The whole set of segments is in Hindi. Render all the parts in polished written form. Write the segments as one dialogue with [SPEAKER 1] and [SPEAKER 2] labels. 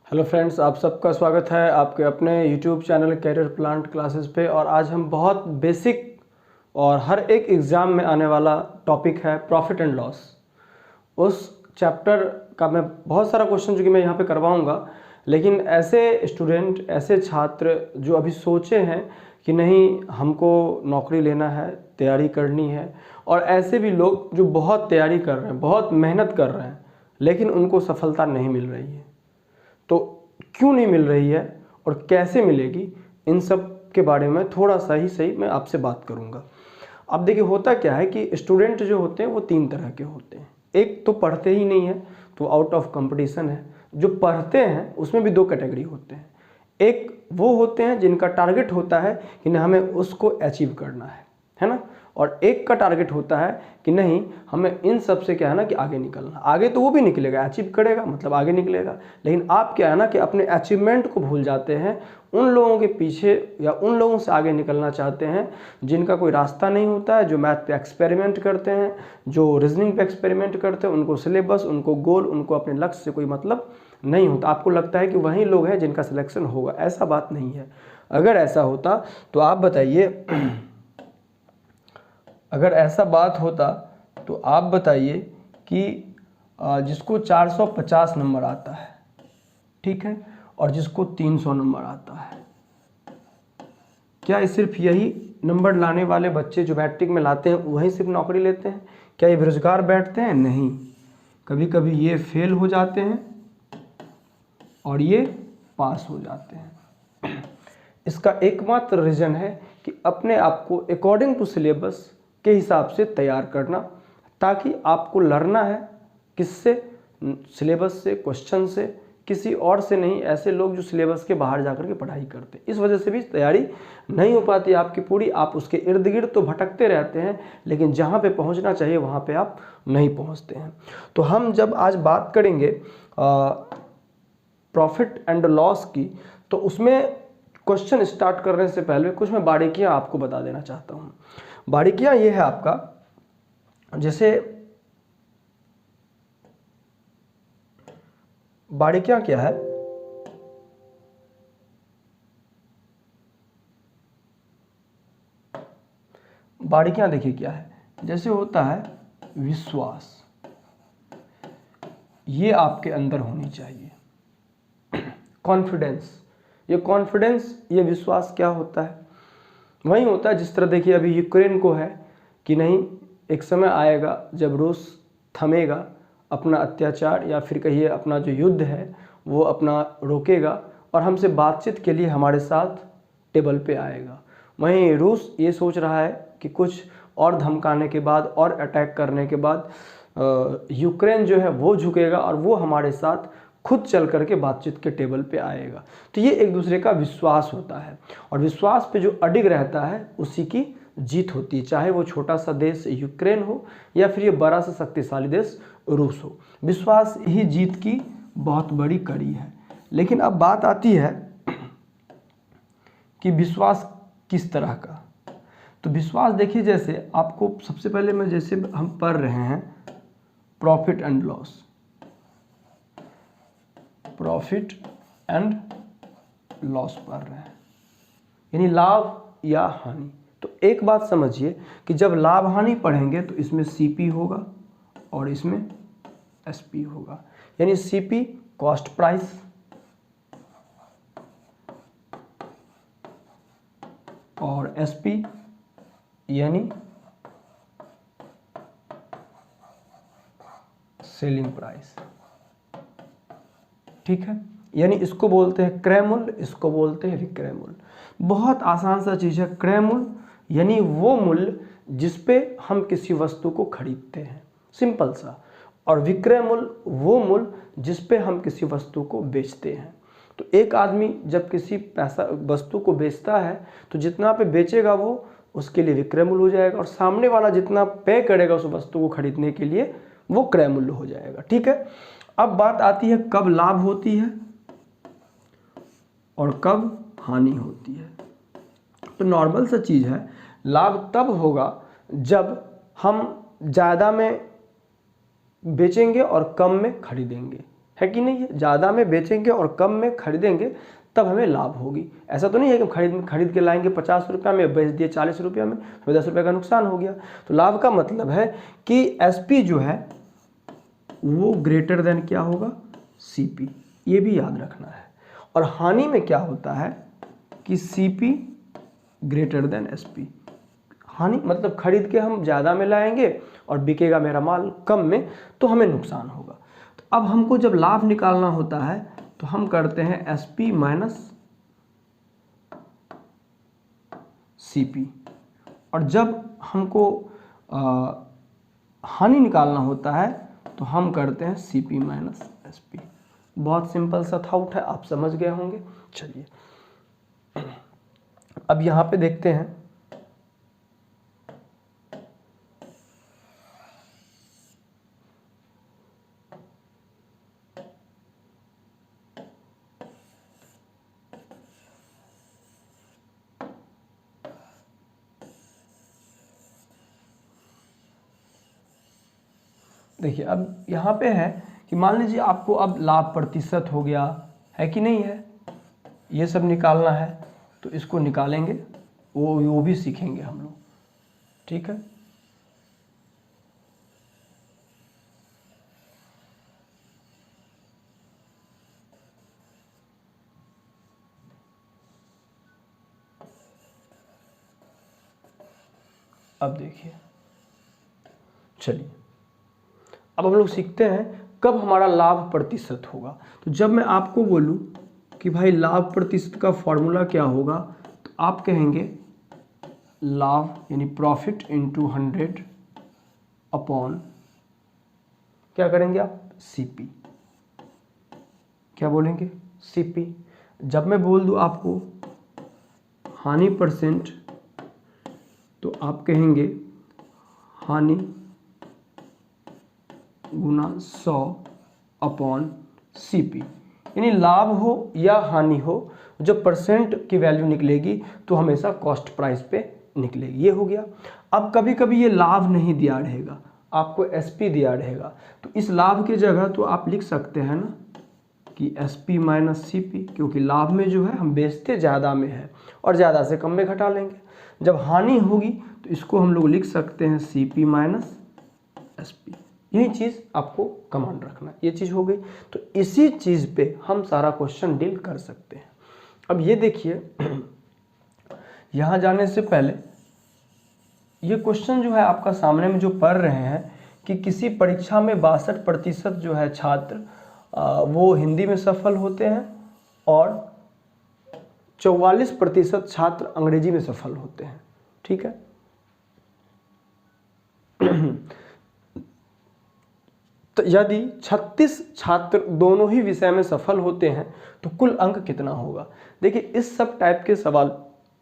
[SPEAKER 1] हेलो फ्रेंड्स, आप सबका स्वागत है आपके अपने YouTube channel career plant classes पे। और आज हम बहुत बेसिक और हर एक एग्ज़ाम में आने वाला टॉपिक है प्रॉफिट एंड लॉस। उस चैप्टर का मैं बहुत सारा क्वेश्चन जो कि मैं यहाँ पे करवाऊँगा, लेकिन ऐसे स्टूडेंट, ऐसे छात्र जो अभी सोचे हैं कि नहीं हमको नौकरी लेना है, तैयारी करनी है, और ऐसे भी लोग जो बहुत तैयारी कर रहे हैं, बहुत मेहनत कर रहे हैं, लेकिन उनको सफलता नहीं मिल रही है। तो क्यों नहीं मिल रही है और कैसे मिलेगी, इन सब के बारे में थोड़ा सा ही सही मैं आपसे बात करूंगा। अब देखिए, होता क्या है कि स्टूडेंट जो होते हैं वो तीन तरह के होते हैं। एक तो पढ़ते ही नहीं है, तो आउट ऑफ कंपटीशन है। जो पढ़ते हैं उसमें भी दो कैटेगरी होते हैं। एक वो होते हैं जिनका टारगेट होता है कि नहीं हमें उसको अचीव करना है ना। और एक का टारगेट होता है कि नहीं हमें इन सब से क्या है ना कि आगे निकलना। आगे तो वो भी निकलेगा, अचीव करेगा मतलब आगे निकलेगा, लेकिन आप क्या है ना कि अपने अचीवमेंट को भूल जाते हैं, उन लोगों के पीछे या उन लोगों से आगे निकलना चाहते हैं जिनका कोई रास्ता नहीं होता है, जो मैथ पे एक्सपेरिमेंट करते हैं, जो रीजनिंग पे एक्सपेरिमेंट करते हैं। उनको सिलेबस, उनको गोल, उनको अपने लक्ष्य से कोई मतलब नहीं होता। आपको लगता है कि वही लोग हैं जिनका सिलेक्शन होगा, ऐसा बात नहीं है। अगर ऐसा होता तो आप बताइए, अगर ऐसा बात होता तो आप बताइए कि जिसको 450 नंबर आता है, ठीक है, और जिसको 300 नंबर आता है, क्या सिर्फ यही नंबर लाने वाले बच्चे जो मैट्रिक में लाते हैं वही सिर्फ नौकरी लेते हैं? क्या ये बेरोजगार बैठते हैं? नहीं, कभी कभी ये फेल हो जाते हैं और ये पास हो जाते हैं। इसका एकमात्र रीज़न है कि अपने आप को अकॉर्डिंग टू सिलेबस के हिसाब से तैयार करना, ताकि आपको लड़ना है किससे? सिलेबस से, क्वेश्चन से, किसी और से नहीं। ऐसे लोग जो सिलेबस के बाहर जाकर के पढ़ाई करते हैं, इस वजह से भी तैयारी नहीं हो पाती आपकी पूरी। आप उसके इर्द गिर्द तो भटकते रहते हैं, लेकिन जहाँ पे पहुँचना चाहिए वहाँ पे आप नहीं पहुँचते हैं। तो हम जब आज बात करेंगे प्रॉफिट एंड लॉस की, तो उसमें क्वेश्चन स्टार्ट करने से पहले कुछ मैं बारीकियाँ आपको बता देना चाहता हूँ। बारीकियाँ ये है आपका, जैसे बारीकियाँ क्या है, बारीकियाँ देखिए क्या है। जैसे होता है विश्वास, ये आपके अंदर होनी चाहिए। कॉन्फिडेंस, ये कॉन्फिडेंस, ये विश्वास क्या होता है? वही होता है जिस तरह देखिए अभी यूक्रेन को है कि नहीं एक समय आएगा जब रूस थमेगा अपना अत्याचार, या फिर कहिए अपना जो युद्ध है वो अपना रोकेगा और हमसे बातचीत के लिए हमारे साथ टेबल पे आएगा। वहीं रूस ये सोच रहा है कि कुछ और धमकाने के बाद और अटैक करने के बाद यूक्रेन जो है वो झुकेगा और वो हमारे साथ खुद चल करके बातचीत के टेबल पे आएगा। तो ये एक दूसरे का विश्वास होता है, और विश्वास पे जो अडिग रहता है उसी की जीत होती है, चाहे वो छोटा सा देश यूक्रेन हो या फिर ये बड़ा सा शक्तिशाली देश रूस हो। विश्वास ही जीत की बहुत बड़ी कड़ी है। लेकिन अब बात आती है कि विश्वास किस तरह का। तो विश्वास देखिए, जैसे आपको सबसे पहले मैं, जैसे हम पढ़ रहे हैं profit and loss, profit and loss पढ़ रहे हैं, यानी लाभ या हानि। तो एक बात समझिए कि जब लाभ हानि पढ़ेंगे तो इसमें सीपी होगा और इसमें एसपी होगा। यानी सीपी कॉस्ट प्राइस, और एसपी यानी सेलिंग प्राइस, ठीक है। यानी इसको बोलते हैं क्रय मूल्य, इसको बोलते हैं विक्रय मूल्य। बहुत आसान सा चीज़ है। क्रय मूल्य यानी वो मूल्य जिस पे हम किसी वस्तु को खरीदते हैं, सिंपल सा। और विक्रय मूल्य वो मूल्य जिस पे हम किसी वस्तु को बेचते हैं। तो एक आदमी जब किसी वस्तु को बेचता है तो जितना पे बेचेगा वो उसके लिए विक्रय मूल्य हो जाएगा, और सामने वाला जितना पे करेगा उस वस्तु को खरीदने के लिए वो क्रय मूल्य हो जाएगा, ठीक है। अब बात आती है कब लाभ होती है और कब हानि होती है। तो नॉर्मल सा चीज़ है, लाभ तब होगा जब हम ज़्यादा में बेचेंगे और कम में खरीदेंगे, है कि नहीं है। ज़्यादा में बेचेंगे और कम में खरीदेंगे तब हमें लाभ होगी। ऐसा तो नहीं है कि खरीद के लाएंगे 50 रुपये में, बेच दिए 40 रुपये में, तो 10 रुपये का नुकसान हो गया। तो लाभ का मतलब है कि एसपी जो है वो ग्रेटर देन क्या होगा, सीपी, ये भी याद रखना है। और हानि में क्या होता है कि सीपी ग्रेटर देन एसपी। हानि मतलब खरीद के हम ज़्यादा में लाएंगे और बिकेगा मेरा माल कम में, तो हमें नुकसान होगा। तो अब हमको जब लाभ निकालना होता है तो हम करते हैं एसपी माइनस सीपी, और जब हमको हानि निकालना होता है तो हम करते हैं सीपी माइनस एसपी। बहुत सिंपल सा थॉट है, आप समझ गए होंगे। चलिए अब यहाँ पे देखते हैं, देखिए अब यहाँ पे है कि मान लीजिए आपको अब लाभ प्रतिशत हो गया है कि नहीं है, ये सब निकालना है, तो इसको निकालेंगे, वो भी सीखेंगे हम लोग, ठीक है। अब देखिए, चलिए अब हम लोग सीखते हैं कब हमारा लाभ प्रतिशत होगा। तो जब मैं आपको बोलूं कि भाई लाभ प्रतिशत का फॉर्मूला क्या होगा, तो आप कहेंगे लाभ यानी प्रॉफिट इंटू 100 अपॉन क्या करेंगे आप, सीपी। क्या बोलेंगे, सीपी। जब मैं बोल दूं आपको हानि परसेंट, तो आप कहेंगे हानि गुना 100 अपॉन सीपी। यानी लाभ हो या हानि हो, जब परसेंट की वैल्यू निकलेगी तो हमेशा कॉस्ट प्राइस पे निकलेगी। ये हो गया। अब कभी कभी ये लाभ नहीं दिया रहेगा, आपको एसपी दिया रहेगा, तो इस लाभ की जगह तो आप लिख सकते हैं ना कि एसपी माइनस सीपी, क्योंकि लाभ में जो है हम बेचते ज़्यादा में है और ज़्यादा से कम में घटा लेंगे। जब हानि होगी तो इसको हम लोग लिख सकते हैं सीपी माइनस एसपी। यही चीज़ आपको कमांड रखना है। ये चीज़ हो गई। तो इसी चीज़ पे हम सारा क्वेश्चन डील कर सकते हैं। अब ये देखिए, यहाँ जाने से पहले ये क्वेश्चन जो है आपका सामने में जो पढ़ रहे हैं कि किसी परीक्षा में 62% जो है छात्र वो हिंदी में सफल होते हैं और 44% छात्र अंग्रेजी में सफल होते हैं, ठीक है। तो यदि 36 छात्र दोनों ही विषय में सफल होते हैं तो कुल अंक कितना होगा। देखिए इस सब टाइप के सवाल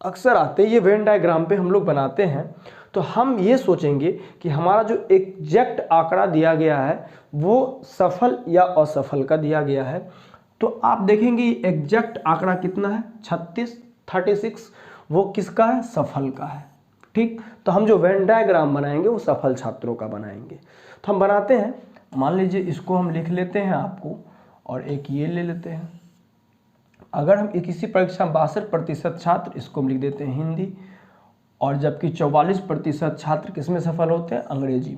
[SPEAKER 1] अक्सर आते हैं। ये वेन डायग्राम पे हम लोग बनाते हैं तो हम ये सोचेंगे कि हमारा जो एग्जैक्ट आंकड़ा दिया गया है वो सफल या असफल का दिया गया है। तो आप देखेंगे एग्जैक्ट आंकड़ा कितना है, 36 वो किसका है, सफल का है, ठीक। तो हम जो वेन डायग्राम बनाएंगे वो सफल छात्रों का बनाएंगे। तो हम बनाते हैं, मान लीजिए इसको हम लिख लेते हैं आपको, और एक ये ले लेते हैं। अगर हम किसी परीक्षा में 62% छात्र, इसको हम लिख देते हैं हिंदी, और जबकि 44% छात्र किसमें सफल होते हैं, अंग्रेजी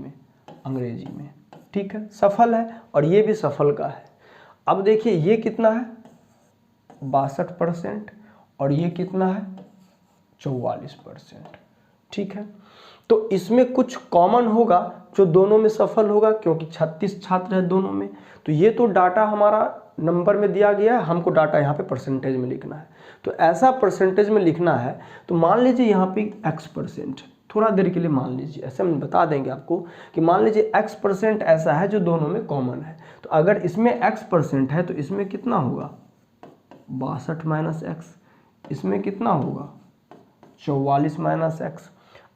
[SPEAKER 1] में, ठीक है, सफल है। और ये भी सफल का है। अब देखिए ये कितना है, 62%, और ये कितना है, 44%, ठीक है। तो इसमें कुछ कॉमन होगा जो दोनों में सफल होगा, क्योंकि 36 छात्र हैं दोनों में। तो ये तो डाटा हमारा नंबर में दिया गया है, हमको डाटा यहाँ पे परसेंटेज में लिखना है। तो ऐसा परसेंटेज में लिखना है, तो मान लीजिए यहाँ पे x%, थोड़ा देर के लिए मान लीजिए, ऐसे हम बता देंगे आपको कि मान लीजिए x% ऐसा है जो दोनों में कॉमन है। तो अगर इसमें x% है तो इसमें कितना होगा, 62 माइनस x, इसमें कितना होगा, 44 माइनस x।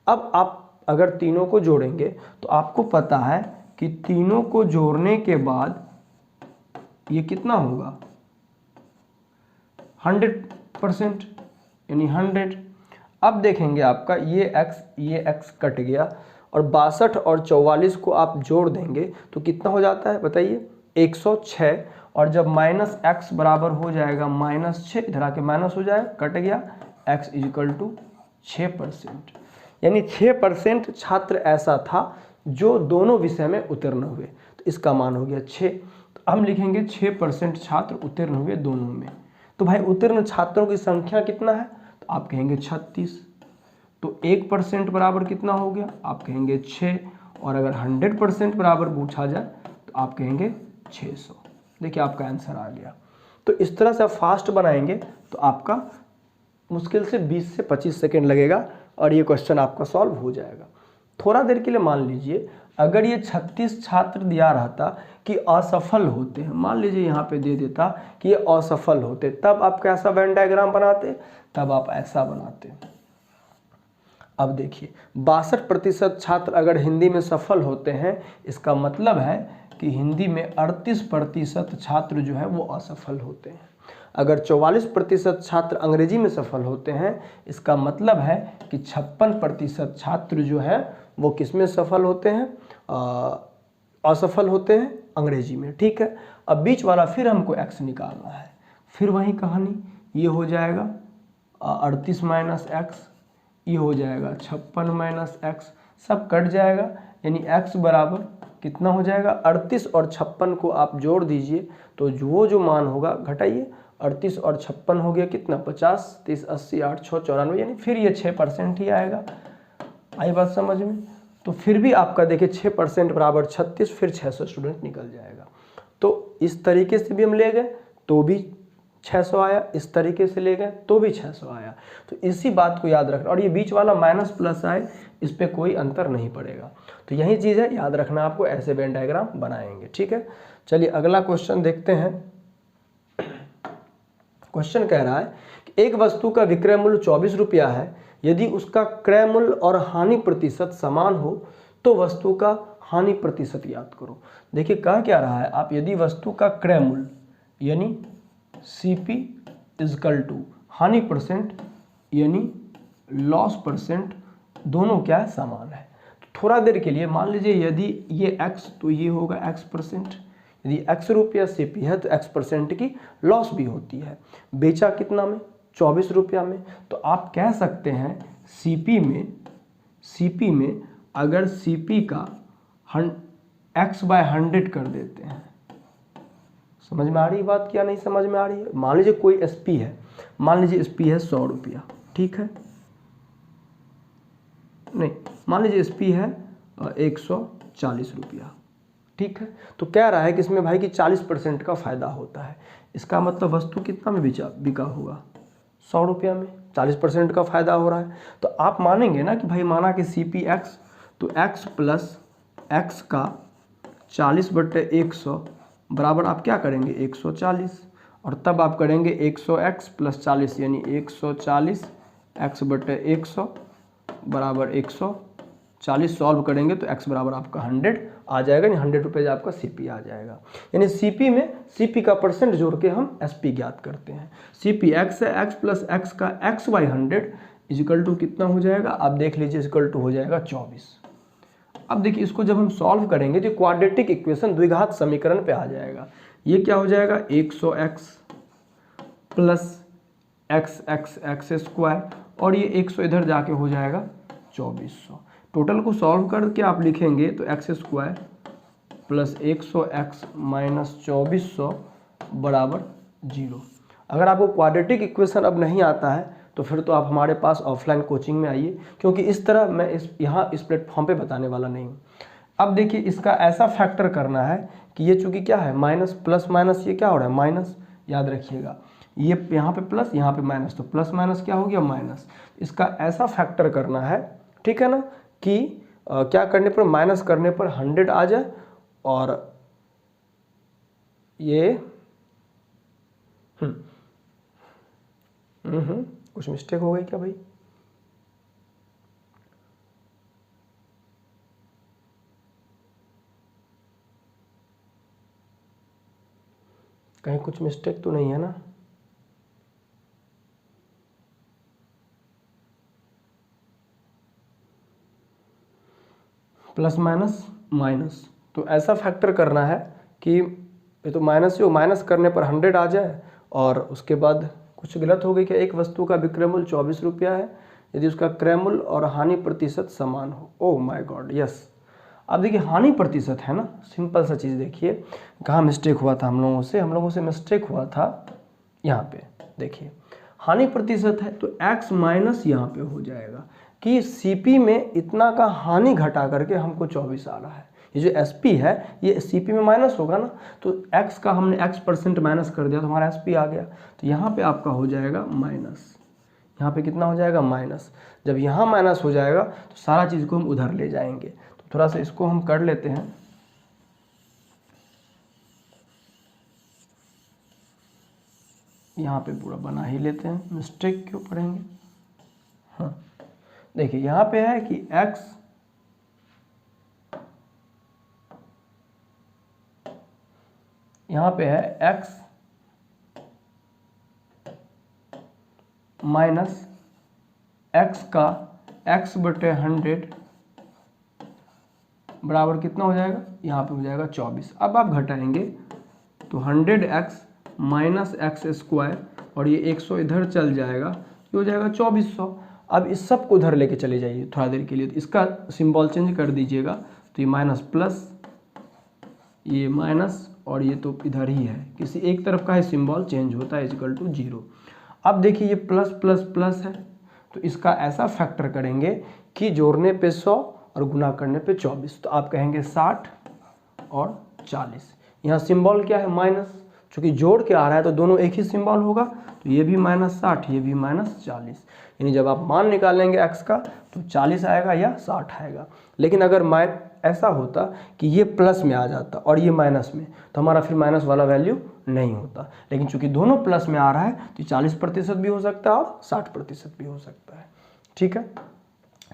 [SPEAKER 1] अब आप अगर तीनों को जोड़ेंगे तो आपको पता है कि तीनों को जोड़ने के बाद ये कितना होगा, 100%, यानी 100। अब देखेंगे आपका ये x कट गया, और 62 और 44 को आप जोड़ देंगे तो कितना हो जाता है बताइए, 106। और जब माइनस एक्स बराबर हो जाएगा -6, इधर आके माइनस हो जाए, कट गया, x इजिकल टू 6%। यानी 6% छात्र ऐसा था जो दोनों विषय में उत्तीर्ण हुए, तो इसका मान हो गया 6। तो हम लिखेंगे 6% छात्र उत्तीर्ण हुए दोनों में। तो भाई उत्तीर्ण छात्रों की संख्या कितना है, तो आप कहेंगे 36। तो 1% बराबर कितना हो गया, आप कहेंगे 6। और अगर 100% बराबर पूछा जाए तो आप कहेंगे 600। देखिए आपका आंसर आ गया। तो इस तरह से आप फास्ट बनाएंगे तो आपका मुश्किल से 20 से 25 सेकेंड लगेगा और ये क्वेश्चन आपका सॉल्व हो जाएगा। थोड़ा देर के लिए मान लीजिए अगर ये 36 छात्र दिया रहता कि असफल होते हैं, मान लीजिए यहाँ पे दे देता कि ये असफल होते, तब आप कैसा वेन डायग्राम बनाते, तब आप ऐसा बनाते। अब देखिए 62% छात्र अगर हिंदी में सफल होते हैं, इसका मतलब है कि हिंदी में 38% छात्र जो है वो असफल होते हैं। अगर 44% छात्र अंग्रेजी में सफल होते हैं, इसका मतलब है कि 56% छात्र जो है वो किस में सफल होते हैं, असफल होते हैं, अंग्रेजी में। ठीक है, अब बीच वाला फिर हमको x निकालना है, फिर वही कहानी, ये हो जाएगा 38 माइनस एक्स, ये हो जाएगा 56 माइनस एक्स, सब कट जाएगा, यानी x बराबर कितना हो जाएगा, 38 और 56 को आप जोड़ दीजिए तो जो मान होगा, घटाइए, 38 और 56 हो गया कितना, 50, 30, 80, 8, 6, 94, यानी फिर ये 6% ही आएगा। आई बात समझ में? तो फिर भी आपका देखिए 6% बराबर 36, फिर 600 स्टूडेंट निकल जाएगा। तो इस तरीके से भी हम ले गए तो भी 600 आया, इस तरीके से ले गए तो भी 600 आया। तो इसी बात को याद रखना, और ये बीच वाला माइनस प्लस आए इस पे कोई अंतर नहीं पड़ेगा। तो यही चीज़ है, याद रखना आपको, ऐसे वेन डायग्राम बनाएंगे। ठीक है, चलिए अगला क्वेश्चन देखते हैं। क्वेश्चन कह रहा है कि एक वस्तु का विक्रय मूल्य 24 रुपया है, यदि उसका क्रय मूल्य और हानि प्रतिशत समान हो तो वस्तु का हानि प्रतिशत याद करो। देखिए कह क्या रहा है, आप यदि वस्तु का क्रय मूल्य यानी CP इजकल टू हानि परसेंट यानी लॉस परसेंट, दोनों क्या है, समान है। तो थोड़ा देर के लिए मान लीजिए यदि ये x तो ये होगा x%, यदि x रुपया CP है तो x% की लॉस भी होती है। बेचा कितना में, 24 रुपया में। तो आप कह सकते हैं CP में अगर CP का x/100 कर देते हैं, समझ में आ रही बात क्या नहीं समझ में आ रही है? मान लीजिए कोई SP है, मान लीजिए SP है 100 रुपया, ठीक है, नहीं मान लीजिए SP है 140 रुपया, ठीक है। तो कह रहा है कि इसमें भाई कि 40% का फायदा होता है। इसका मतलब वस्तु कितना में बिका होगा, 100 रुपया में, 40% का फायदा हो रहा है। तो आप मानेंगे ना कि भाई माना कि CP x, तो x प्लस x का 40/100 बराबर आप क्या करेंगे, 140, और तब आप करेंगे 100x प्लस 40 यानी 140 x/100 बराबर 140, सॉल्व करेंगे तो x बराबर आपका 100 आ जाएगा, यानी 100 रुपये आपका CP आ जाएगा। यानी CP में CP का परसेंट जोड़ के हम SP ज्ञात करते हैं। CP x है, x प्लस x का x/100 इजिकल टू कितना हो जाएगा, आप देख लीजिए, इजिकल टू हो जाएगा 24। अब देखिए इसको जब हम सॉल्व करेंगे तो क्वाड्रेटिक इक्वेशन, द्विघात समीकरण पे आ जाएगा। ये क्या हो जाएगा, 100x प्लस x स्क्वायर, और ये 100 इधर जाके हो जाएगा 2400। टोटल को सॉल्व करके आप लिखेंगे तो x square plus 100x minus 2400 बराबर 0। अगर आपको क्वाड्रेटिक इक्वेशन अब नहीं आता है तो फिर तो आप हमारे पास ऑफलाइन कोचिंग में आइए, क्योंकि इस तरह मैं यहाँ इस प्लेटफॉर्म पे बताने वाला नहीं हूँ। अब देखिए इसका ऐसा फैक्टर करना है कि ये चूँकि क्या है, माइनस प्लस माइनस, ये क्या हो रहा है, माइनस, याद रखिएगा, ये यहाँ पे प्लस यहाँ पे माइनस, तो प्लस माइनस क्या हो गया, माइनस। इसका ऐसा फैक्टर करना है, ठीक है ना, कि क्या करने पर, माइनस करने पर 100 आ जाए, और ये कुछ मिस्टेक हो गई क्या भाई, कहीं कुछ मिस्टेक तो नहीं है ना? प्लस माइनस माइनस, तो ऐसा फैक्टर करना है कि ये तो माइनस ही हो, माइनस करने पर 100 आ जाए और उसके बाद कुछ गलत हो गई क्या, एक वस्तु का विक्रय मूल्य 24 रुपया है यदि उसका क्रय मूल्य और हानि प्रतिशत समान हो। Oh my God, yes. अब देखिए हानि प्रतिशत है ना, सिंपल सा चीज़ देखिए कहाँ मिस्टेक हुआ था हम लोगों से मिस्टेक हुआ था यहाँ पे। देखिए हानि प्रतिशत है तो x माइनस यहाँ पे हो जाएगा कि CP में इतना का हानि घटा करके हमको 24 आ रहा है। ये जो SP है ये CP में माइनस होगा ना, तो x का हमने x% माइनस कर दिया तो हमारा SP आ गया। तो यहाँ पे आपका हो जाएगा माइनस, यहाँ पे कितना हो जाएगा माइनस। जब यहाँ माइनस हो जाएगा तो सारा चीज़ को हम उधर ले जाएंगे। तो थोड़ा सा इसको हम कर लेते हैं। यहाँ पे पूरा बना ही लेते हैं, मिस्टेक क्यों पड़ेंगे। हाँ देखिए यहाँ पे है कि x यहाँ पे है x माइनस x का x/100 बराबर कितना हो जाएगा, यहाँ पे हो जाएगा 24। अब आप घटाएंगे तो 100x माइनस x² और ये 100 इधर चल जाएगा, ये हो जाएगा 2400। अब इस सब को उधर लेके चले जाइए थोड़ा देर के लिए, तो इसका सिंबल चेंज कर दीजिएगा। तो ये माइनस प्लस, ये माइनस और ये तो इधर ही है, किसी एक तरफ का ही सिंबल चेंज होता है इक्वल टू 0। अब देखिए ये प्लस प्लस प्लस है तो इसका ऐसा फैक्टर करेंगे कि जोड़ने पे 100 और गुना करने पे 24। तो आप कहेंगे 60 और 40। यहाँ सिंबल क्या है माइनस, चूँकि जोड़ के आ रहा है तो दोनों एक ही सिंबल होगा, तो ये भी -60 ये भी -40। यानी जब आप मान निकालेंगे x का तो 40 आएगा या 60 आएगा। लेकिन अगर ऐसा होता कि ये प्लस में आ जाता और ये माइनस में, तो हमारा फिर माइनस वाला वैल्यू नहीं होता। लेकिन चूंकि दोनों प्लस में आ रहा है तो 40% भी हो सकता है और 60% भी हो सकता है। ठीक है,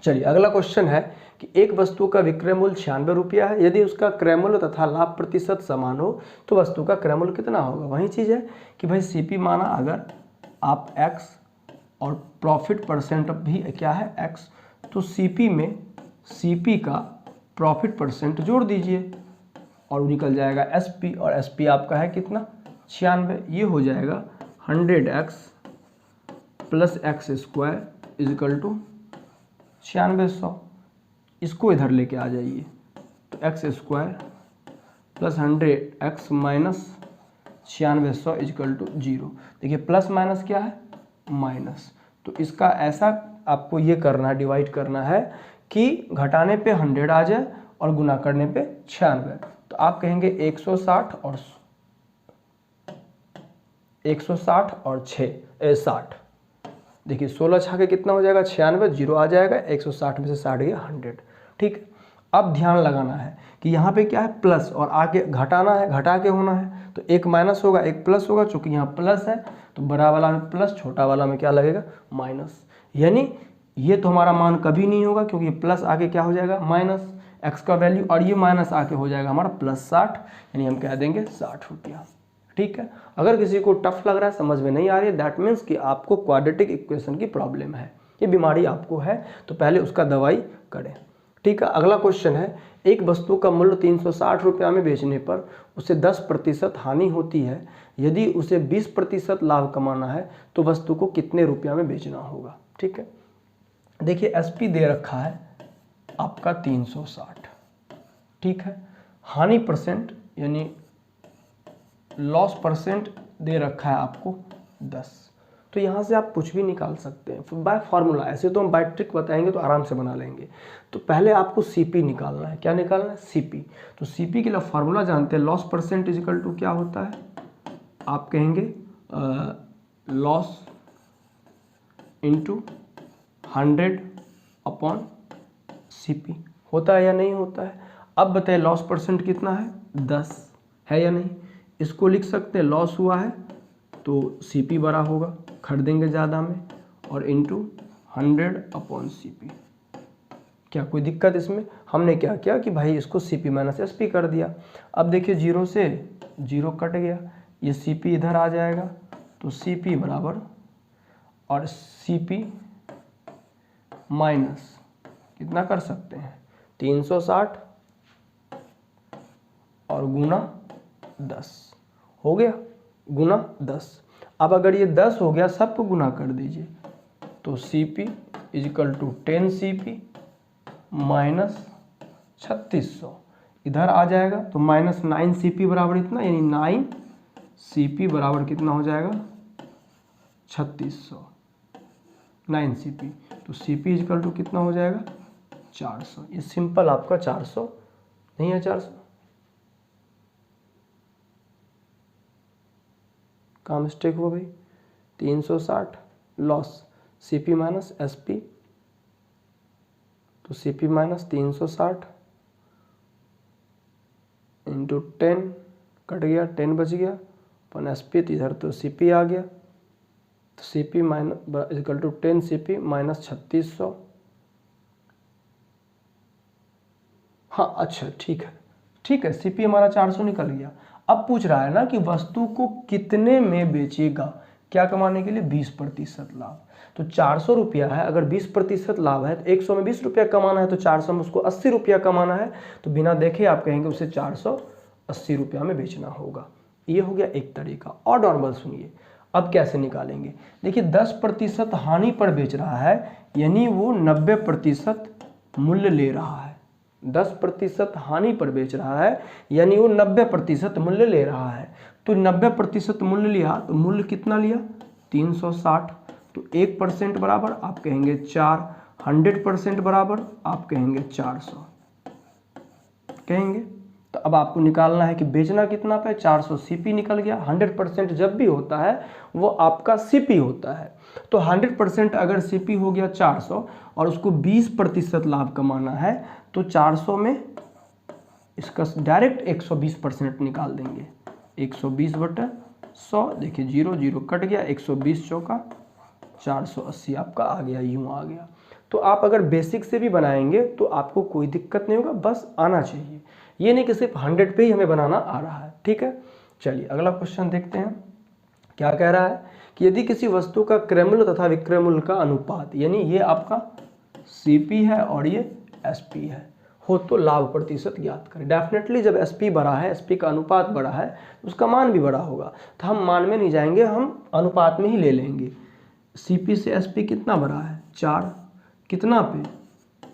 [SPEAKER 1] चलिए अगला क्वेश्चन है कि एक वस्तु का विक्रय मूल्य 96 रुपया है, यदि उसका क्रय मूल्य तथा लाभ प्रतिशत समान हो तो वस्तु का क्रय मूल्य कितना होगा। वही चीज़ है कि भाई CP माना अगर आप x और प्रॉफिट परसेंट भी क्या है x, तो CP में CP का प्रॉफिट परसेंट जोड़ दीजिए और निकल जाएगा SP, और SP आपका है कितना 96। ये हो जाएगा 100x plus x² is equal to 9600। इसको इधर लेके आ जाइए तो x² plus 100x minus 9600 is equal to 0। देखिए प्लस माइनस क्या है माइनस, तो इसका ऐसा आपको ये करना है, डिवाइड करना है कि घटाने पे 100 आ जाए और गुना करने पे 96। तो आप कहेंगे 160 और 60। देखिए 16 छाके कितना हो जाएगा 96, 0 आ जाएगा, 160 में से 60 गया 100। ठीक, अब ध्यान लगाना है कि यहाँ पे क्या है प्लस और आगे घटाना है, घटा के होना है, तो एक माइनस होगा एक प्लस होगा। चूंकि यहाँ प्लस है तो बड़ा वाला में प्लस, छोटा वाला में क्या लगेगा माइनस। यानी ये तो हमारा मान कभी नहीं होगा क्योंकि प्लस आके क्या हो जाएगा माइनस x का वैल्यू, और ये माइनस आके हो जाएगा हमारा प्लस 60, यानी हम कह देंगे 60 रुपया। ठीक है, अगर किसी को टफ लग रहा है, समझ में नहीं आ रही है, दैट मीन्स कि आपको क्वाड्रेटिक इक्वेशन की प्रॉब्लम है, ये बीमारी आपको है, तो पहले उसका दवाई करें। ठीक है, अगला क्वेश्चन है एक वस्तु का मूल्य 360 रुपया में बेचने पर उसे 10% हानि होती है, यदि उसे 20% लाभ कमाना है तो वस्तु को कितने रुपया में बेचना होगा। ठीक है, देखिए SP दे रखा है आपका 360। ठीक है, हानि परसेंट यानी लॉस परसेंट दे रखा है आपको 10। तो यहाँ से आप कुछ भी निकाल सकते हैं बाय फार्मूला। ऐसे तो हम बाय ट्रिक बताएंगे तो आराम से बना लेंगे। तो पहले आपको CP निकालना है। क्या निकालना है CP। तो CP के लिए फार्मूला जानते हैं, लॉस परसेंट इजिकल टू क्या होता है, आप कहेंगे लॉस इंटू 100 अपॉन CP। होता है या नहीं होता है। अब बताइए लॉस परसेंट कितना है 10 है या नहीं। इसको लिख सकते हैं लॉस हुआ है तो CP बड़ा होगा, खरीदेंगे ज़्यादा में, और इंटू 100 अपॉन CP। क्या कोई दिक्कत इसमें। हमने क्या किया कि भाई इसको CP माइनस SP कर दिया। अब देखिए 0 से 0 कट गया, ये CP इधर आ जाएगा तो CP बराबर, और CP माइनस कितना कर सकते हैं 360 और गुना 10। हो गया, गुना 10। अब अगर ये 10 हो गया, सबको गुना कर दीजिए, तो CP is equal to 10 CP minus 3600 इधर आ जाएगा, तो माइनस 9 CP बराबर इतना, यानी 9 CP बराबर कितना हो जाएगा 3600, 9 CP, तो CP इजिकल टू कितना हो जाएगा 400। ये सिंपल आपका 400 नहीं है, 400 कहाँ मिस्टेक हुआ भाई, 360 लॉस CP माइनस SP, तो CP माइनस 360 इंटू 10 कट गया, 10 बच गया अपन SP, तो इधर तो CP आ गया, तो CP minus equal to 10 CP minus 3600। हाँ अच्छा ठीक है, CP हमारा 400 निकल गया। अब पूछ रहा है ना कि वस्तु को कितने में बेचेगा, क्या कमाने के लिए 20% लाभ। तो 400 रुपया है, अगर 20% लाभ है तो 100 में 20 रुपया कमाना है, तो 400 में उसको 80 रुपया कमाना है, तो बिना देखे आप कहेंगे उसे 480 रुपया में बेचना होगा। ये हो गया एक तरीका। और नॉर्मल सुनिए, अब कैसे निकालेंगे। देखिए 10% हानि पर बेच रहा है, यानी वो 90% मूल्य ले रहा है। 10% हानि पर बेच रहा है, यानी वो 90% मूल्य ले रहा है। तो 90% मूल्य लिया, तो मूल्य कितना लिया 360, तो 1% बराबर आप कहेंगे 4, 100% बराबर आप कहेंगे 400 कहेंगे। तो अब आपको निकालना है कि बेचना कितना पे, 400 CP निकल गया। 100% जब भी होता है वो आपका CP होता है, तो 100% अगर CP हो गया 400 और उसको 20% लाभ कमाना है, तो 400 में इसका डायरेक्ट 120% निकाल देंगे, 120/100। देखिए 0 0 कट गया, 120 चौका 480 आपका आ गया, यूँ आ गया। तो आप अगर बेसिक से भी बनाएंगे तो आपको कोई दिक्कत नहीं होगा, बस आना चाहिए। ये नहीं कि सिर्फ 100 पे ही हमें बनाना आ रहा है, ठीक है। चलिए अगला क्वेश्चन देखते हैं, क्या कह रहा है कि यदि किसी वस्तु का क्रय मूल्य तथा विक्रय मूल्य का अनुपात, यानी ये आपका CP है और ये SP है, हो तो लाभ प्रतिशत ज्ञात करें। डेफिनेटली जब SP बड़ा है, SP का अनुपात बड़ा है, उसका मान भी बड़ा होगा, तो हम मान में नहीं जाएंगे, हम अनुपात में ही ले लेंगे। CP से SP कितना बड़ा है 4, कितना पे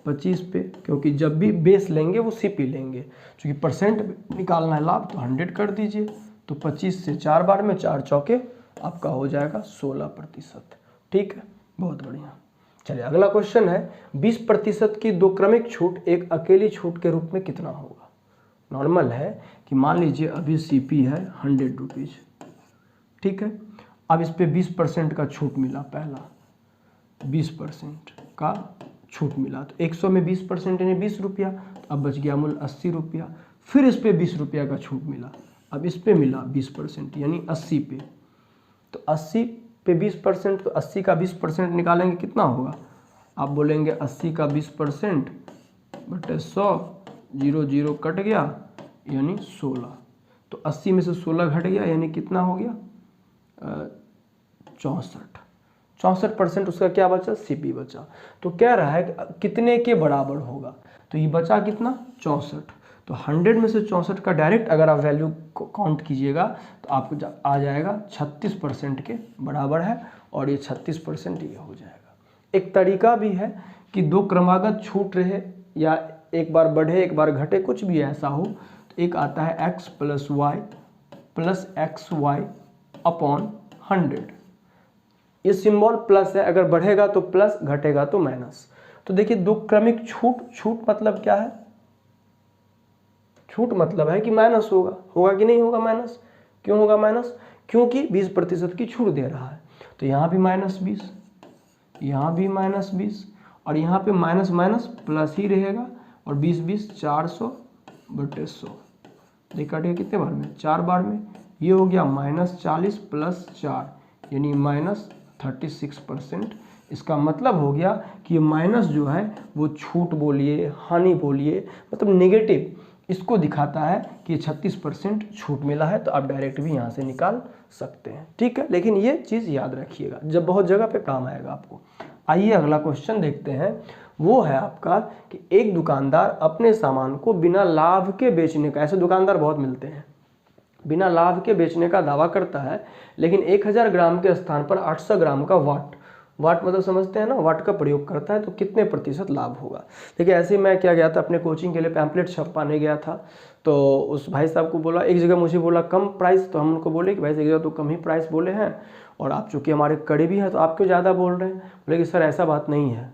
[SPEAKER 1] 25 पे, क्योंकि जब भी बेस लेंगे वो CP लेंगे, क्योंकि परसेंट निकालना है लाभ, तो 100 कर दीजिए, तो 25 से 4 बार में 4 चौके आपका हो जाएगा 16%। ठीक है, बहुत बढ़िया। चलिए अगला क्वेश्चन है, 20% की 2 क्रमिक छूट एक अकेली छूट के रूप में कितना होगा। नॉर्मल है कि मान लीजिए अभी CP है 100 रुपीज़, ठीक है। अब इस पे 20% का छूट मिला, पहला 20% का छूट मिला, तो 100 में 20% यानी 20 रुपया, तो अब बच गया मूल्य 80 रुपया। फिर इस पे 20 रुपया का छूट मिला, अब इस पे मिला 20% यानी 80 पे, तो 80 पे 20%, तो 80 का 20% निकालेंगे कितना होगा, आप बोलेंगे 80 का 20% बटे 100, 0 0 कट गया यानी 16, तो 80 में से 16 घट गया यानी कितना हो गया 64% उसका क्या बचा, CP बचा। तो कह रहा है कि कितने के बराबर होगा, तो ये बचा कितना 64, तो 100 में से 64 का डायरेक्ट अगर आप वैल्यू काउंट कीजिएगा तो आपको आ जाएगा 36% के बराबर है, और ये 36% ये हो जाएगा। एक तरीका भी है कि 2 क्रमागत छूट रहे, या एक बार बढ़े एक बार घटे, कुछ भी ऐसा हो, तो एक आता है x + y + xy अपॉन 100। ये सिंबल प्लस है, अगर बढ़ेगा तो प्लस, घटेगा तो माइनस। तो देखिए 2 क्रमिक छूट मतलब क्या है, छूट मतलब है कि माइनस होगा कि नहीं होगा माइनस। क्यों होगा माइनस, क्योंकि 20% की छूट दे रहा है, तो यहाँ भी -20, यहाँ भी -20, और यहाँ पे माइनस माइनस प्लस ही रहेगा, और 20 20 400/100, देखा गया कितने बार में, 4 बार में। ये हो गया -40 + 4 यानी -36%। इसका मतलब हो गया कि ये माइनस जो है वो छूट बोलिए, हानि बोलिए, मतलब नेगेटिव, इसको दिखाता है कि ये 36% छूट मिला है, तो आप डायरेक्ट भी यहाँ से निकाल सकते हैं, ठीक है। लेकिन ये चीज़ याद रखिएगा, जब बहुत जगह पे काम आएगा आपको। आइए अगला क्वेश्चन देखते हैं, वो है आपका कि एक दुकानदार अपने सामान को बिना लाभ के बेचने का, ऐसे दुकानदार बहुत मिलते हैं, बिना लाभ के बेचने का दावा करता है, लेकिन 1000 ग्राम के स्थान पर 800 ग्राम का वाट मतलब समझते हैं ना, वाट का प्रयोग करता है, तो कितने प्रतिशत लाभ होगा। देखिए ऐसे ही मैं क्या गया था अपने कोचिंग के लिए पैम्पलेट छपवाने गया था, तो उस भाई साहब को बोला, एक जगह मुझे बोला कम प्राइस, तो हम उनको बोले कि भाई एक जगह तो कम ही प्राइस बोले हैं और आप चूँकि हमारे करीबी हैं तो आप क्यों ज़्यादा बोल रहे हैं। बोले कि सर ऐसा बात नहीं है,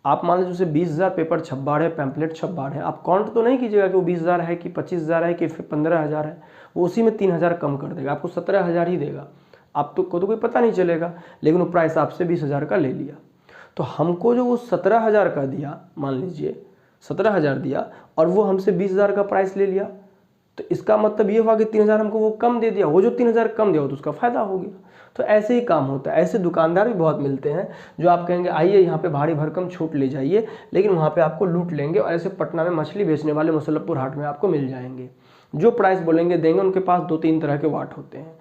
[SPEAKER 1] आप मान लीजिए उसे 20,000 पेपर छपवा रहे हैं, पैम्पलेट छपवा रहे हैं, आप काउंट तो नहीं कीजिएगा कि वो 20,000 है कि 25,000 है कि फिर 15,000 है, वो उसी में 3,000 कम कर देगा, आपको 17,000 ही देगा, आपको तो कोई पता नहीं चलेगा, लेकिन वो प्राइस आपसे 20,000 का ले लिया। तो हमको जो वो 17,000 का दिया, मान लीजिए 17,000 दिया और वो हमसे 20,000 का प्राइस ले लिया, तो इसका मतलब ये हुआ कि 3,000 हमको वो कम दे दिया, वो जो 3,000 कम दिया वो तो उसका फ़ायदा हो गया। तो ऐसे ही काम होता है। ऐसे दुकानदार भी बहुत मिलते हैं जो आप कहेंगे आइए यहाँ पे भारी भरकम छूट ले जाइए, लेकिन वहाँ पे आपको लूट लेंगे। और ऐसे पटना में मछली बेचने वाले मुसल्लपुर हाट में आपको मिल जाएंगे, जो प्राइस बोलेंगे देंगे, उनके पास 2-3 तरह के वाट होते हैं,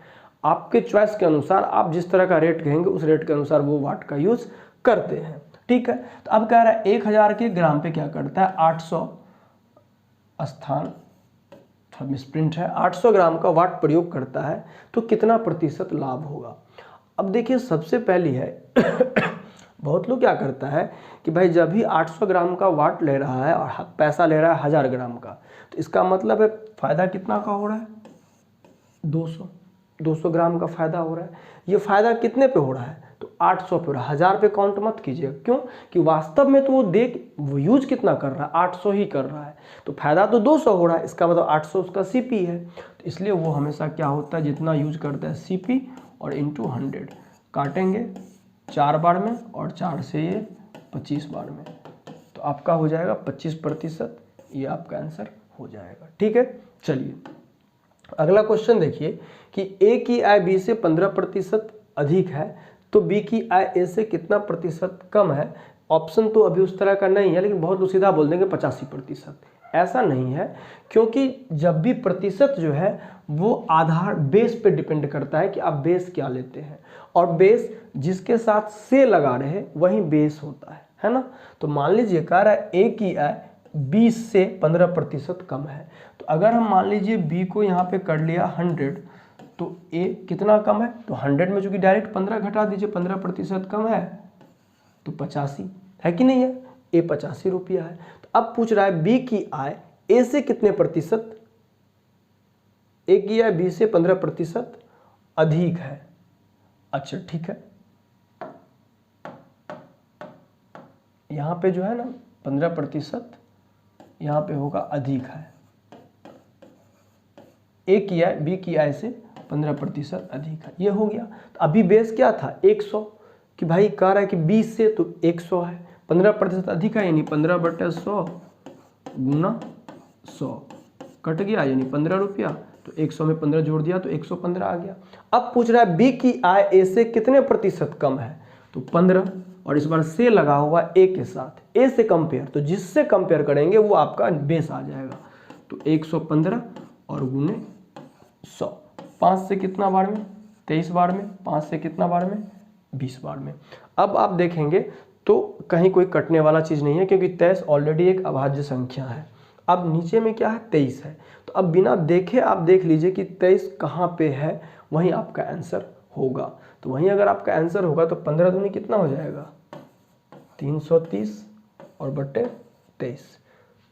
[SPEAKER 1] आपके चॉइस के अनुसार आप जिस तरह का रेट कहेंगे उस रेट के अनुसार वो वाट का यूज़ करते हैं, ठीक है। तो अब कह रहा है 1000 के ग्राम पे क्या करता है, 800 स्थान मिसप्रिंट है, 800 ग्राम का वाट प्रयोग करता है, तो कितना प्रतिशत लाभ होगा। अब देखिए सबसे पहली है बहुत लोग क्या करता है कि भाई जब भी 800 ग्राम का वाट ले रहा है और पैसा ले रहा है 1000 ग्राम का, तो इसका मतलब है फ़ायदा कितना का हो रहा है, 200 ग्राम का फ़ायदा हो रहा है। ये फ़ायदा कितने पे हो रहा है, तो 800 पे हो रहा है, 1000 पे काउंट मत कीजिएगा। क्यों कि वास्तव में तो वो यूज कितना कर रहा है, 800 ही कर रहा है, तो फायदा तो 200 हो रहा है, इसका मतलब 800 उसका सीपी है, तो इसलिए वो हमेशा क्या होता है, जितना यूज करता है सीपी और इंटू 100 काटेंगे 4 बार में और 4 से ये 25 बार में, तो आपका हो जाएगा 25%, ये आपका आंसर हो जाएगा, ठीक है। चलिए अगला क्वेश्चन देखिए कि ए की आय बी से 15% अधिक है, तो बी की आय ए से कितना प्रतिशत कम है। ऑप्शन तो अभी उस तरह का नहीं है, लेकिन बहुत लोग सीधा बोल देंगे 85%। ऐसा नहीं है, क्योंकि जब भी प्रतिशत जो है वो आधार बेस पे डिपेंड करता है कि आप बेस क्या लेते हैं, और बेस जिसके साथ से लगा रहे हैं वही बेस होता है ना। तो मान लीजिए कह रहा है ए की आय 20 से 15% कम है, तो अगर हम मान लीजिए बी को यहाँ पे कर लिया 100, तो ए कितना कम है, तो 100 में चूंकि डायरेक्ट 15 घटा दीजिए, 15% कम है तो 85 है कि नहीं है, ए 85 रुपया है। तो अब पूछ रहा है बी की आय ए से कितने प्रतिशत, ए की आय बी से 15% अधिक है। अच्छा ठीक है, यहां पे जो है ना 15% यहां पे होगा अधिक है, ए की आय बी की आय से 15% अधिक है, ये हो गया। तो अभी बेस क्या था 100, कि भाई कह रहा है कि 20 से तो 100 है, 15% अधिक है यानी 15/100 गुना 100 कट गया यानी 15 रुपया, तो 100 में 15 जोड़ दिया तो 115 आ गया। अब पूछ रहा है बी की आय ए से कितने प्रतिशत कम है, तो 15, और इस बार से लगा हुआ ए के साथ, ए से कंपेयर, तो जिससे कंपेयर करेंगे वो आपका बेस आ जाएगा, तो 115 और गुने 100, 5 से कितना बार में 23 बार में, 5 से कितना बार में 20 बार में। अब आप देखेंगे तो कहीं कोई कटने वाला चीज़ नहीं है, क्योंकि 23 ऑलरेडी एक अभाज्य संख्या है। अब नीचे में क्या है 23 है, तो अब बिना देखे आप देख लीजिए कि 23 कहाँ पे है, वहीं आपका आंसर होगा। तो वहीं अगर आपका आंसर होगा तो 15 दूनी कितना हो जाएगा 330 और बट्टे 23,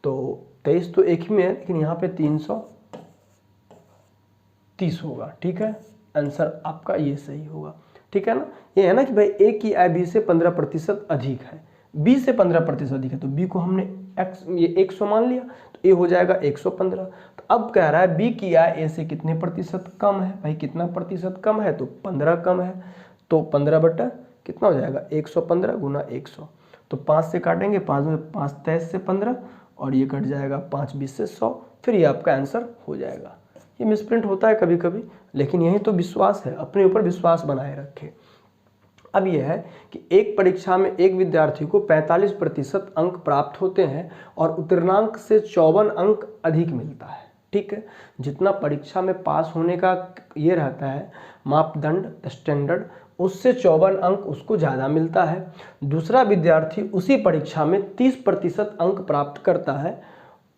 [SPEAKER 1] तो 23 तो एक ही में है, लेकिन यहाँ पे 330 होगा, ठीक है। आंसर आपका ये सही होगा, ठीक है ना। ये है ना कि भाई ए की आय बी से 15% अधिक है, बी से 15% अधिक है, तो बी को हमने ये 100 मान लिया, तो ए हो जाएगा 115। तो अब कह रहा है बी की आय ए से कितने प्रतिशत कम है, भाई कितना प्रतिशत कम है, तो 15 कम है, तो 15 बटा कितना हो जाएगा 115 गुना 100, तो 5 से काटेंगे, 5 में 5 23 से 15 और ये कट जाएगा 5 20 से 100, फिर ये आपका आंसर हो जाएगा। ये मिसप्रिंट होता है कभी कभी, लेकिन यही तो विश्वास है, अपने ऊपर विश्वास बनाए रखें। अब यह है कि एक परीक्षा में एक विद्यार्थी को 45% अंक प्राप्त होते हैं और उत्तीर्णांक से 54 अंक अधिक मिलता है, ठीक है। जितना परीक्षा में पास होने का ये रहता है मापदंड स्टैंडर्ड, उससे 54 अंक उसको ज़्यादा मिलता है। दूसरा विद्यार्थी उसी परीक्षा में 30% अंक प्राप्त करता है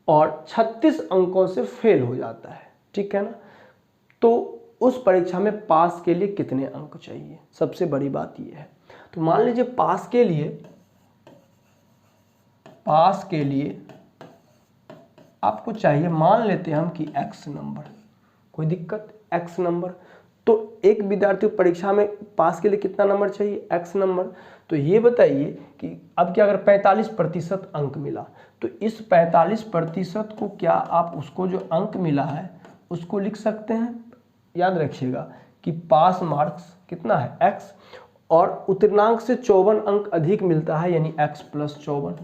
[SPEAKER 1] और 36 अंकों से फेल हो जाता है, ठीक है ना। तो उस परीक्षा में पास के लिए कितने अंक चाहिए, सबसे बड़ी बात यह है। तो मान लीजिए पास के लिए आपको चाहिए, मान लेते हैं हम कि x नंबर, कोई दिक्कत, x नंबर। तो एक विद्यार्थी को परीक्षा में पास के लिए कितना नंबर चाहिए, x नंबर। तो ये बताइए कि अब क्या, अगर 45% अंक मिला तो इस 45% को क्या आप उसको जो अंक मिला है उसको लिख सकते हैं। याद रखिएगा कि पास मार्क्स कितना है x, और उत्तीर्णांक से 54 अंक अधिक मिलता है यानी x + 54।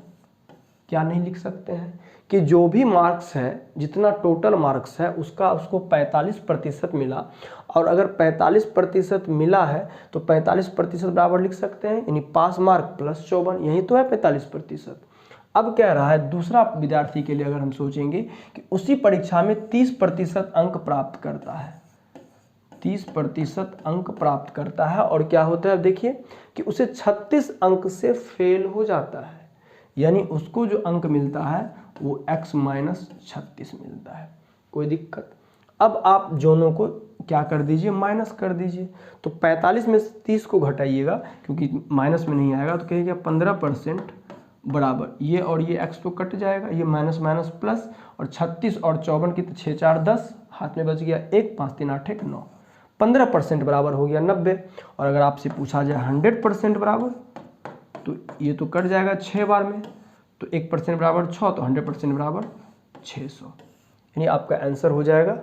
[SPEAKER 1] क्या नहीं लिख सकते हैं कि जो भी मार्क्स है, जितना टोटल मार्क्स है उसका उसको 45% मिला, और अगर 45% मिला है तो 45% बराबर लिख सकते हैं यानी पास मार्क + 54, यही तो है 45%। अब कह रहा है दूसरा विद्यार्थी के लिए अगर हम सोचेंगे कि उसी परीक्षा में 30% अंक प्राप्त करता है, 30% अंक प्राप्त करता है, और क्या होता है देखिए कि उसे 36 अंक से फेल हो जाता है, यानी उसको जो अंक मिलता है वो x - 36 मिलता है। कोई दिक्कत। अब आप दोनों को क्या कर दीजिए, माइनस कर दीजिए। तो 45 में 30 को घटाइएगा क्योंकि माइनस में नहीं आएगा, तो कहेगा 15% बराबर ये और ये x तो कट जाएगा, ये माइनस माइनस प्लस, और 36 और 54 की 6 × 4 = 10, हाथ में बच गया 1, 5 × 3 = 8, 1 = 9, 15% बराबर हो गया 90। और अगर आपसे पूछा जाए 100% बराबर, तो ये तो कट जाएगा 6 बार में, तो 1% बराबर 6, तो 100% बराबर 600, यानी आपका आंसर हो जाएगा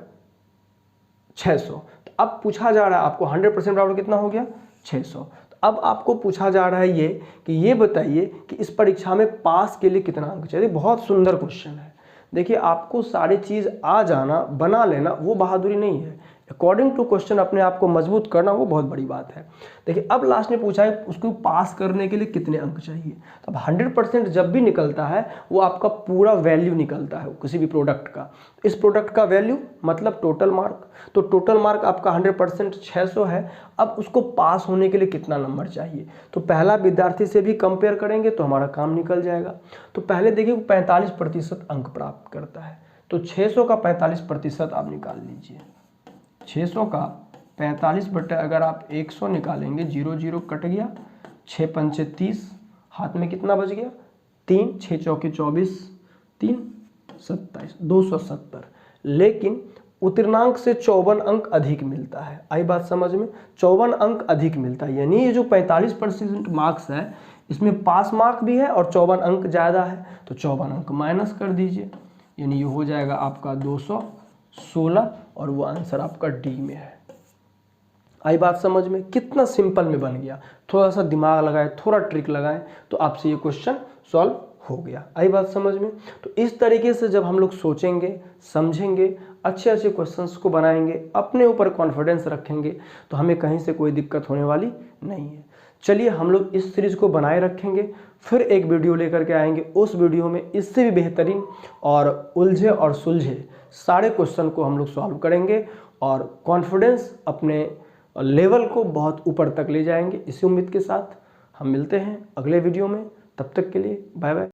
[SPEAKER 1] 600। तो अब पूछा जा रहा है आपको 100% बराबर कितना हो गया, 600। तो अब आपको पूछा जा रहा है ये कि ये बताइए कि इस परीक्षा में पास के लिए कितना अंक चाहिए। बहुत सुंदर क्वेश्चन है। देखिए आपको सारी चीज़ आ जाना, बना लेना वो बहादुरी नहीं है, अकॉर्डिंग टू क्वेश्चन अपने आप को मजबूत करना वो बहुत बड़ी बात है। देखिए अब लास्ट में पूछा है उसको पास करने के लिए कितने अंक चाहिए। तो अब 100% जब भी निकलता है वो आपका पूरा वैल्यू निकलता है किसी भी प्रोडक्ट का। इस प्रोडक्ट का वैल्यू मतलब टोटल मार्क, तो टोटल मार्क आपका 100% 600 है। अब उसको पास होने के लिए कितना नंबर चाहिए, तो पहला विद्यार्थी से भी कंपेयर करेंगे तो हमारा काम निकल जाएगा। तो पहले देखिए 45% अंक प्राप्त करता है, तो 600 का 45% आप निकाल लीजिए। 600 का 45 बटे अगर आप 100 निकालेंगे, 0 0 कट गया, 6 पंचे 30, हाथ में कितना बच गया 3, 6 चौके 24, 3 27, 270। लेकिन उत्तीर्णांक से 54 अंक अधिक मिलता है। आई बात समझ में, 54 अंक अधिक मिलता है, यानी ये जो 45% मार्क्स है इसमें पास मार्क भी है और 54 अंक ज़्यादा है, तो 54 अंक माइनस कर दीजिए, यानी ये हो जाएगा आपका 216, और वो आंसर आपका डी में है। आई बात समझ में, कितना सिंपल में बन गया। थोड़ा सा दिमाग लगाएं, थोड़ा ट्रिक लगाएं तो आपसे ये क्वेश्चन सॉल्व हो गया। आई बात समझ में। तो इस तरीके से जब हम लोग सोचेंगे, समझेंगे, अच्छे अच्छे क्वेश्चंस को बनाएंगे, अपने ऊपर कॉन्फिडेंस रखेंगे, तो हमें कहीं से कोई दिक्कत होने वाली नहीं है। चलिए हम लोग इस सीरीज को बनाए रखेंगे, फिर एक वीडियो लेकर के आएंगे। उस वीडियो में इससे भी बेहतरीन और उलझे और सुलझे सारे क्वेश्चन को हम लोग सॉल्व करेंगे और कॉन्फिडेंस अपने लेवल को बहुत ऊपर तक ले जाएंगे। इसी उम्मीद के साथ हम मिलते हैं अगले वीडियो में। तब तक के लिए बाय बाय।